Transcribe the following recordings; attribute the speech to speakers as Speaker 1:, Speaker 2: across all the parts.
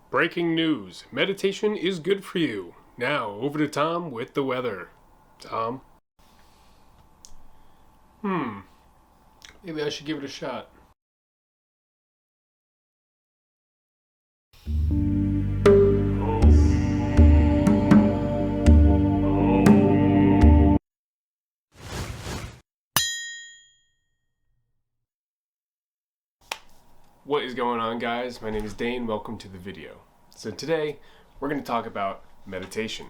Speaker 1: Breaking news. Meditation is good for you. Now, over to Tom with the weather. Tom? Maybe I should give it a shot. What is going on, guys? My name is Dayne. Welcome to the video. So today, we're going to talk about meditation.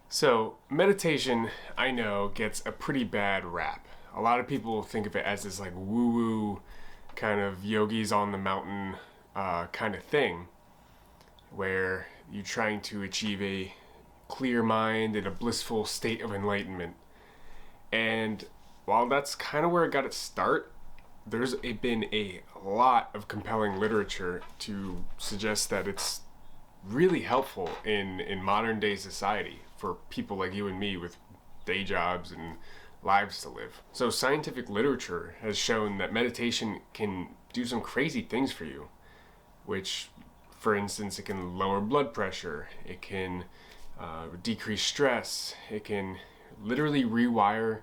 Speaker 1: So, meditation, I know, gets a pretty bad rap. A lot of people think of it as this like woo-woo kind of yogis on the mountain kind of thing, where you're trying to achieve a clear mind and a blissful state of enlightenment. And while that's kind of where it got its start, there's been a lot of compelling literature to suggest that it's really helpful in modern day society for people like you and me with day jobs and lives to live. So scientific literature has shown that meditation can do some crazy things for you, which, for instance, it can lower blood pressure, it can decrease stress, it can literally rewire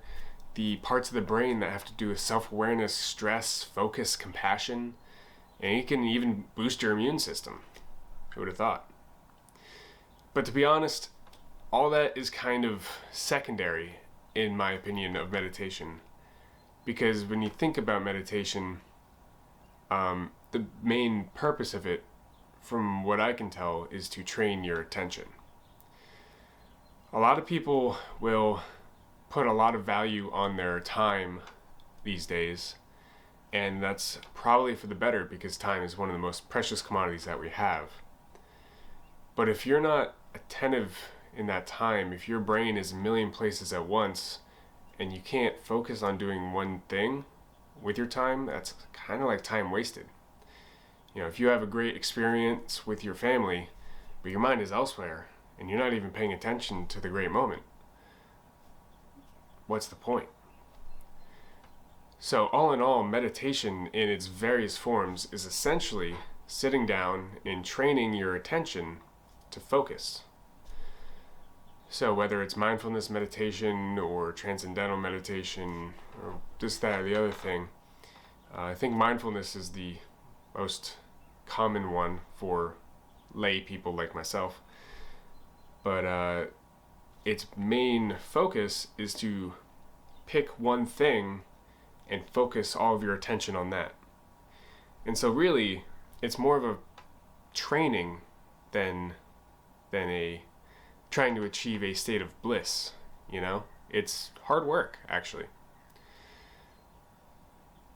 Speaker 1: the parts of the brain that have to do with self-awareness, stress, focus, compassion, and it can even boost your immune system. Who would have thought? But to be honest, all that is kind of secondary, in my opinion, of meditation. Because when you think about meditation, the main purpose of it, from what I can tell, is to train your attention. A lot of people will put a lot of value on their time these days, and that's probably for the better because time is one of the most precious commodities that we have. But if you're not attentive in that time, if your brain is a million places at once and you can't focus on doing one thing with your time, that's kind of like time wasted. You know, if you have a great experience with your family, but your mind is elsewhere and you're not even paying attention to the great moment, what's the point? So all in all, meditation in its various forms is essentially sitting down and training your attention to focus. So whether it's mindfulness meditation or transcendental meditation or this, that, or the other thing, I think mindfulness is the most common one for lay people like myself. But its main focus is to pick one thing and focus all of your attention on that. And so really, it's more of a training than a trying to achieve a state of bliss, you know? It's hard work, actually.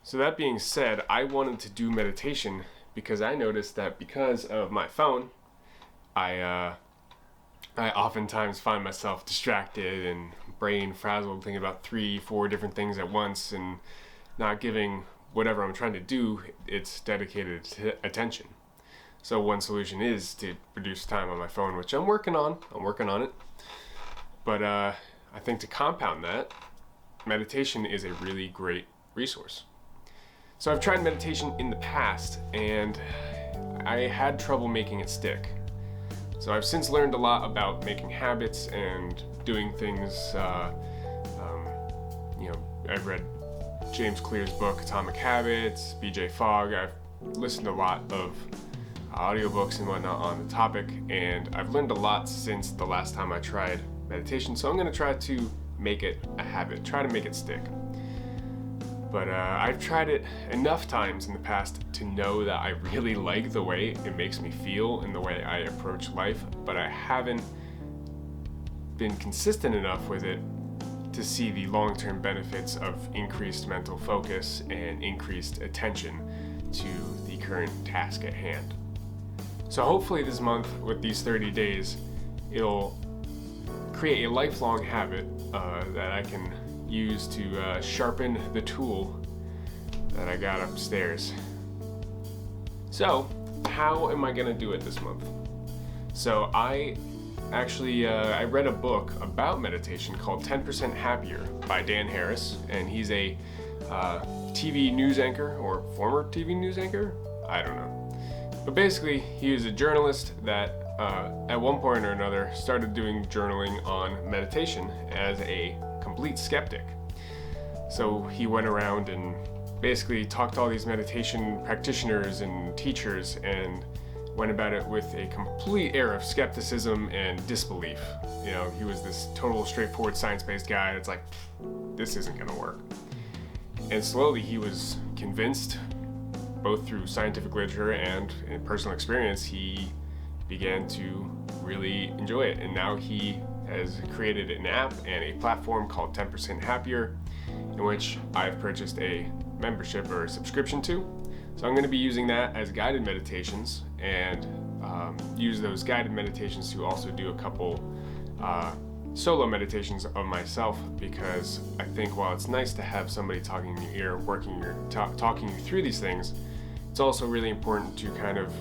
Speaker 1: So that being said, I wanted to do meditation because I noticed that because of my phone, I oftentimes find myself distracted and brain frazzled, thinking about 3-4 different things at once and not giving whatever I'm trying to do its dedicated attention. So one solution is to reduce time on my phone, which I'm working on it. But I think to compound that, meditation is a really great resource. So I've tried meditation in the past and I had trouble making it stick. So I've since learned a lot about making habits and doing things, I've read James Clear's book, Atomic Habits, BJ Fogg. I've listened to a lot of audiobooks and whatnot on the topic, and I've learned a lot since the last time I tried meditation, so I'm going to try to make it a habit, try to make it stick. But I've tried it enough times in the past to know that I really like the way it makes me feel and the way I approach life, but I haven't been consistent enough with it to see the long-term benefits of increased mental focus and increased attention to the current task at hand. So hopefully this month, with these 30 days, it'll create a lifelong habit that I can use to sharpen the tool that I got upstairs. So, how am I going to do it this month? So I read a book about meditation called 10% Happier by Dan Harris, and he's a TV news anchor, or former TV news anchor? I don't know. But basically, he was a journalist that at one point or another started doing journaling on meditation as a complete skeptic. So he went around and basically talked to all these meditation practitioners and teachers and went about it with a complete air of skepticism and disbelief. You know, he was this total straightforward science-based guy that's like, this isn't gonna work. And slowly he was convinced, both through scientific literature and in personal experience, he began to really enjoy it. And now he has created an app and a platform called 10% Happier, in which I've purchased a membership or a subscription to. So I'm going to be using that as guided meditations and use those guided meditations to also do a couple solo meditations of myself, because I think while it's nice to have somebody talking in your ear, talking you through these things, it's also really important to kind of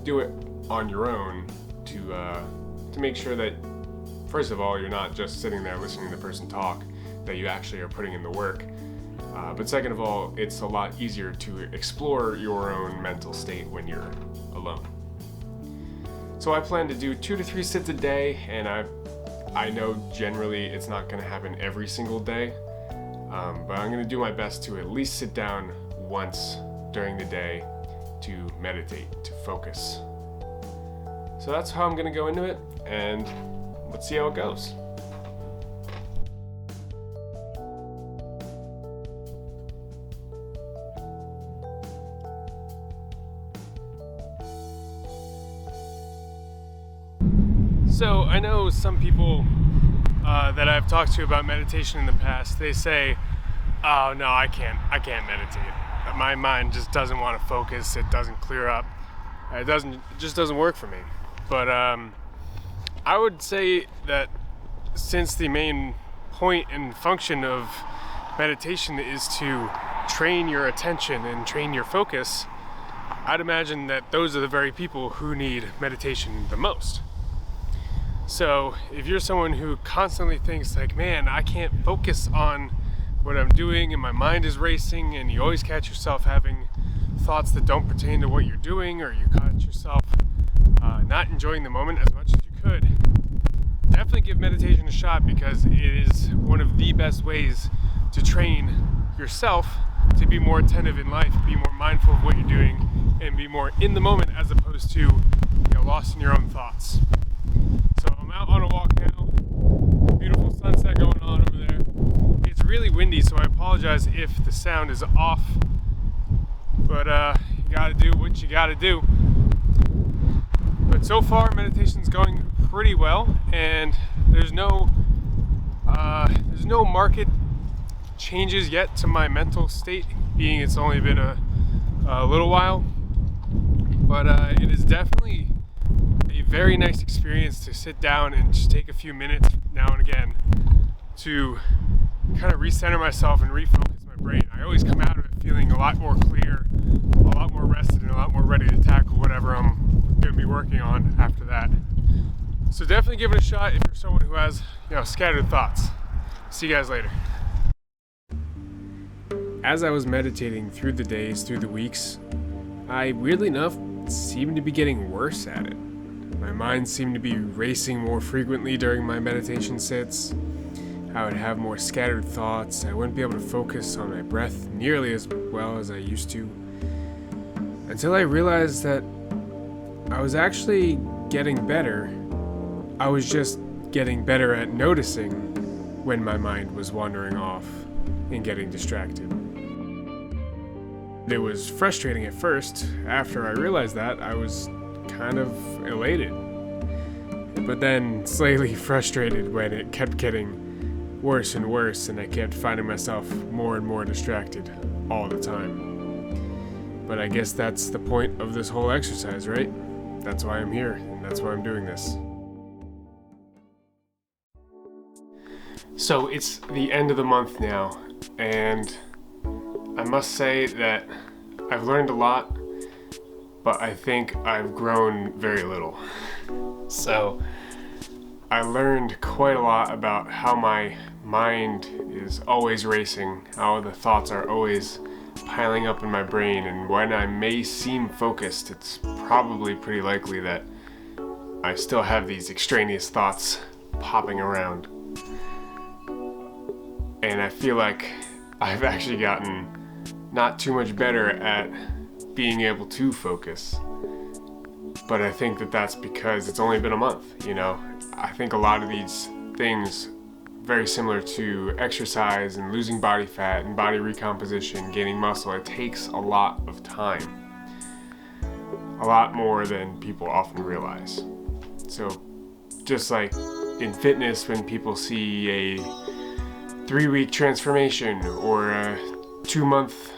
Speaker 1: do it on your own to make sure that, first of all, you're not just sitting there listening to the person talk, that you actually are putting in the work. But second of all, it's a lot easier to explore your own mental state when you're alone. So I plan to do 2 to 3 sits a day, and I know generally it's not going to happen every single day, but I'm going to do my best to at least sit down once during the day to meditate, to focus. So that's how I'm going to go into it, and let's see how it goes. So I know some people that I've talked to about meditation in the past, they say, oh no, I can't meditate. My mind just doesn't want to focus, it doesn't clear up, it just doesn't work for me. But I would say that since the main point and function of meditation is to train your attention and train your focus, I'd imagine that those are the very people who need meditation the most. So if you're someone who constantly thinks like, man, I can't focus on what I'm doing and my mind is racing, and you always catch yourself having thoughts that don't pertain to what you're doing, or you catch yourself not enjoying the moment as much as you could, definitely give meditation a shot, because it is one of the best ways to train yourself to be more attentive in life, be more mindful of what you're doing, and be more in the moment as opposed to, lost in your own thoughts. So I'm out on a walk now. Beautiful sunset going on over there. It's really windy, so I apologize if the sound is off. But you gotta do what you gotta do. But so far, meditation's going pretty well, and there's no marked changes yet to my mental state, being it's only been a little while. But it is definitely a very nice experience to sit down and just take a few minutes now and again to kind of recenter myself and refocus my brain. I always come out of it feeling a lot more clear, a lot more rested, and a lot more ready to tackle whatever I'm going to be working on after that. So definitely give it a shot if you're someone who has, scattered thoughts. See you guys later. As I was meditating through the days, through the weeks, I, weirdly enough, seemed to be getting worse at it. My mind seemed to be racing more frequently during my meditation sits. I would have more scattered thoughts. I wouldn't be able to focus on my breath nearly as well as I used to. Until I realized that I was actually getting better. I was just getting better at noticing when my mind was wandering off and getting distracted. It was frustrating at first. After I realized that, I was kind of elated, but then slightly frustrated when it kept getting worse and worse, and I kept finding myself more and more distracted all the time. But I guess that's the point of this whole exercise, right? That's why I'm here, and that's why I'm doing this. So it's the end of the month now, and I must say that I've learned a lot, but I think I've grown very little. So I learned quite a lot about how my mind is always racing, how the thoughts are always piling up in my brain, and when I may seem focused, it's probably pretty likely that I still have these extraneous thoughts popping around. And I feel like I've actually gotten not too much better at being able to focus. But I think that that's because it's only been a month, you know? I think a lot of these things, very similar to exercise and losing body fat and body recomposition, gaining muscle, it takes a lot of time. A lot more than people often realize. So just like in fitness, when people see a 3-week transformation or a 2-month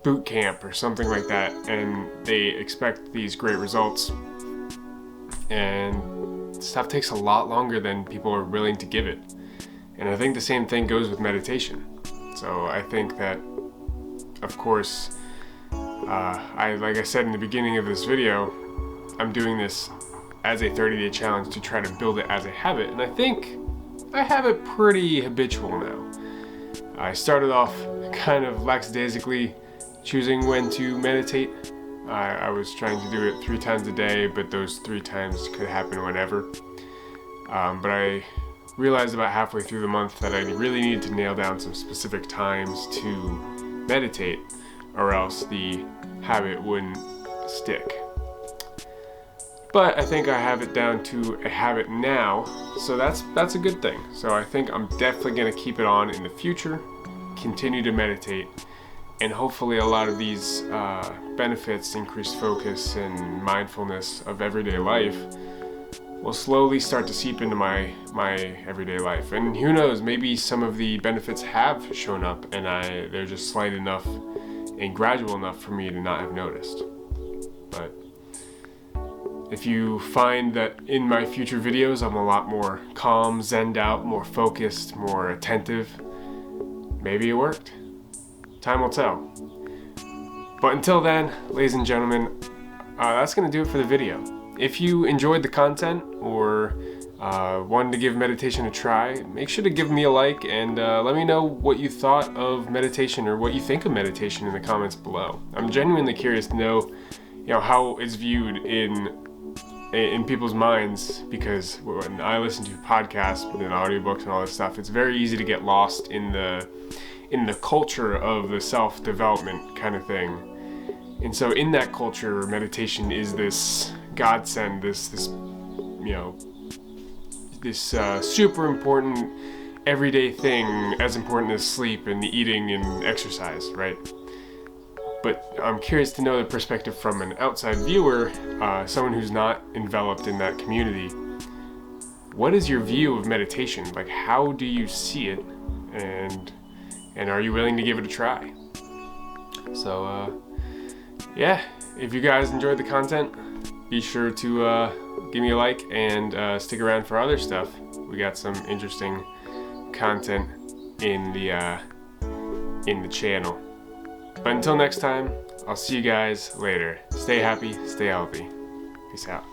Speaker 1: boot camp or something like that, and they expect these great results, and stuff takes a lot longer than people are willing to give it. And I think the same thing goes with meditation. So I think that, of course, like I said in the beginning of this video, I'm doing this as a 30-day challenge to try to build it as a habit, and I think I have it pretty habitual now. I started off kind of lackadaisically choosing when to meditate. I was trying to do it 3 times a day, but those 3 times could happen whenever. But I realized about halfway through the month that I really needed to nail down some specific times to meditate, or else the habit wouldn't stick. But I think I have it down to a habit now, so that's a good thing. So I think I'm definitely going to keep it on in the future, continue to meditate, and hopefully a lot of these benefits, increased focus and mindfulness of everyday life, will slowly start to seep into my everyday life. And who knows, maybe some of the benefits have shown up and they're just slight enough and gradual enough for me to not have noticed. But if you find that in my future videos I'm a lot more calm, zenned out, more focused, more attentive, maybe it worked. Time will tell. But until then, ladies and gentlemen, that's going to do it for the video. If you enjoyed the content or wanted to give meditation a try, make sure to give me a like and let me know what you thought of meditation or what you think of meditation in the comments below. I'm genuinely curious to know, how it's viewed in people's minds, because when I listen to podcasts and audiobooks and all this stuff, it's very easy to get lost in the culture of the self-development kind of thing. And so in that culture, meditation is this godsend, this super important everyday thing, as important as sleep and eating and exercise, right? But I'm curious to know the perspective from an outside viewer, someone who's not enveloped in that community. What is your view of meditation? Like, how do you see it? And are you willing to give it a try? So, if you guys enjoyed the content, be sure to give me a like and stick around for other stuff. We got some interesting content in the channel. But until next time, I'll see you guys later. Stay happy, stay healthy. Peace out.